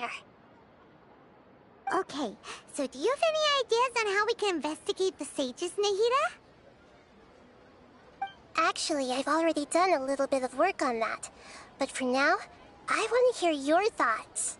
there. Okay, so do you have any ideas on how we can investigate the sages, Nahida? Actually, I've already done a little bit of work on that. But for now, I want to hear your thoughts.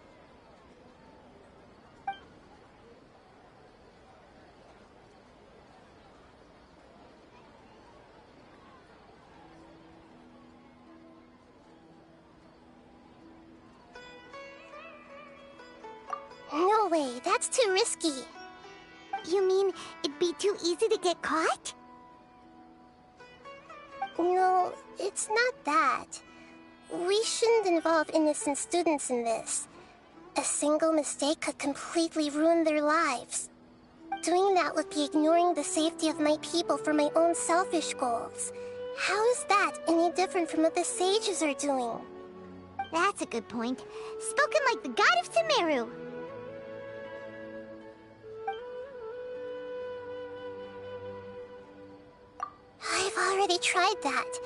No way, that's too risky. You mean it'd be too easy to get caught? No, it's not that. We shouldn't involve innocent students in this. A single mistake could completely ruin their lives. Doing that would be ignoring the safety of my people for my own selfish goals. How is that any different from what the sages are doing? That's a good point. Spoken like the god of Sumeru. I've already tried that,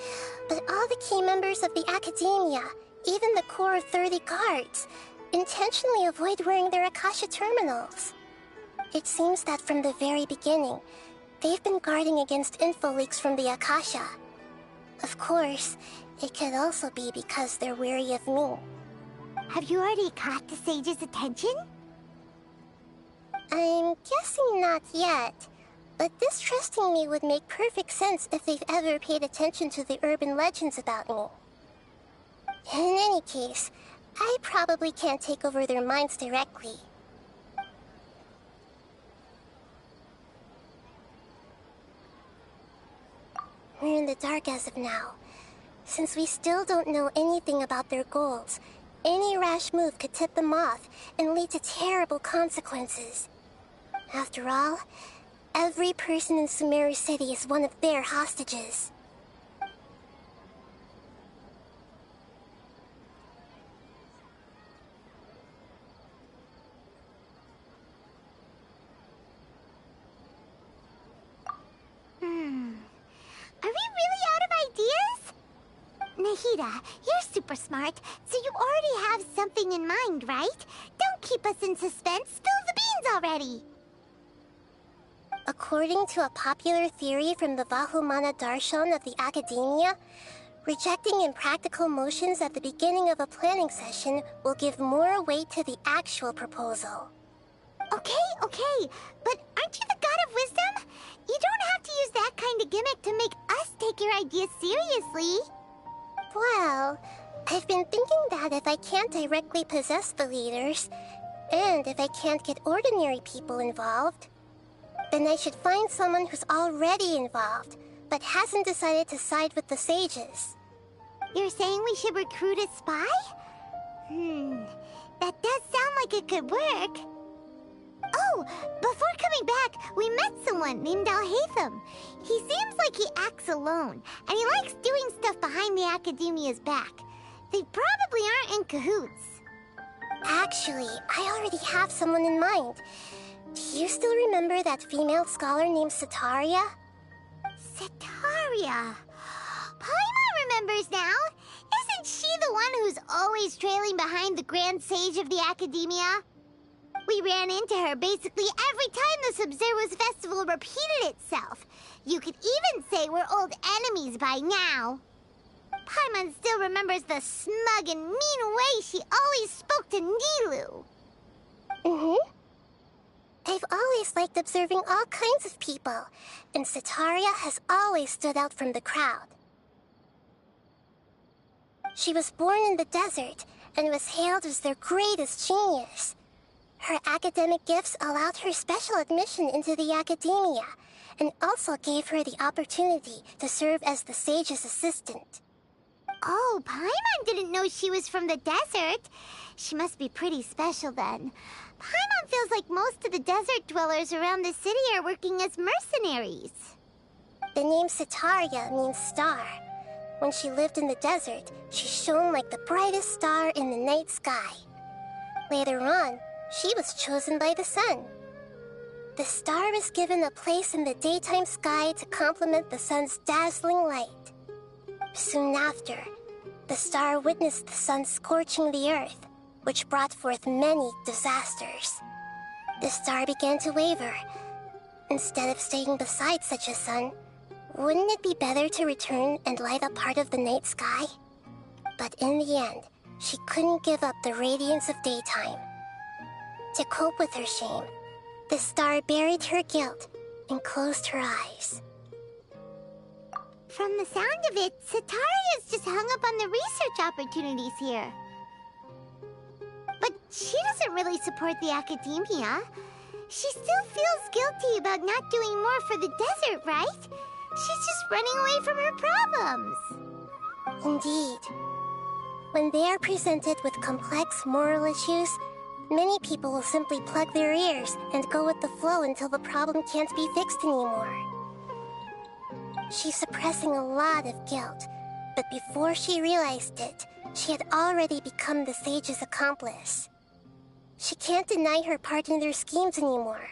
but all the key members of the Academia, even the core of 30 guards, intentionally avoid wearing their Akasha terminals. It seems that from the very beginning, they've been guarding against info leaks from the Akasha. Of course, it could also be because they're wary of me. Have you already caught the sage's attention? I'm guessing not yet. But distrusting me would make perfect sense if they've ever paid attention to the urban legends about me. In any case, I probably can't take over their minds directly. We're in the dark as of now. Since we still don't know anything about their goals, any rash move could tip them off and lead to terrible consequences. After all, every person in Sumeru City is one of their hostages. Are we really out of ideas? Nahida, you're super smart, so you already have something in mind, right? Don't keep us in suspense. Spill the beans already. According to a popular theory from the Vahumana Darshan of the Academia, rejecting impractical motions at the beginning of a planning session will give more weight to the actual proposal. Okay, but aren't you the god of wisdom? You don't have to use that kind of gimmick to make us take your ideas seriously. Well, I've been thinking that if I can't directly possess the leaders, and if I can't get ordinary people involved, then I should find someone who's already involved, but hasn't decided to side with the sages. You're saying we should recruit a spy? That does sound like it could work. Oh, before coming back, we met someone named Al-Haytham. He seems like he acts alone, and he likes doing stuff behind the Academia's back. They probably aren't in cahoots. Actually, I already have someone in mind. Do you still remember that female scholar named Setaria? Setaria? Paimon remembers now. Isn't she the one who's always trailing behind the Grand Sage of the Academia? We ran into her basically every time the Sub-Zero's festival repeated itself. You could even say we're old enemies by now. Paimon still remembers the smug and mean way she always spoke to Nilou. I've always liked observing all kinds of people, and Setaria has always stood out from the crowd. She was born in the desert and was hailed as their greatest genius. Her academic gifts allowed her special admission into the Academia, and also gave her the opportunity to serve as the sage's assistant. Oh, Paimon didn't know she was from the desert. She must be pretty special then. Paimon feels like most of the desert dwellers around the city are working as mercenaries. The name Setaria means star. When she lived in the desert, she shone like the brightest star in the night sky. Later on, she was chosen by the sun. The star was given a place in the daytime sky to complement the sun's dazzling light. Soon after, the star witnessed the sun scorching the earth, which brought forth many disasters. The star began to waver. Instead of staying beside such a sun, wouldn't it be better to return and light up part of the night sky? But in the end, she couldn't give up the radiance of daytime. To cope with her shame, the star buried her guilt and closed her eyes. From the sound of it, Sataria's just hung up on the research opportunities here. But she doesn't really support the academia. She still feels guilty about not doing more for the desert, right? She's just running away from her problems. Indeed. When they are presented with complex moral issues, many people will simply plug their ears and go with the flow until the problem can't be fixed anymore. She's suppressing a lot of guilt, but before she realized it, she had already become the sage's accomplice. She can't deny her part in their schemes anymore.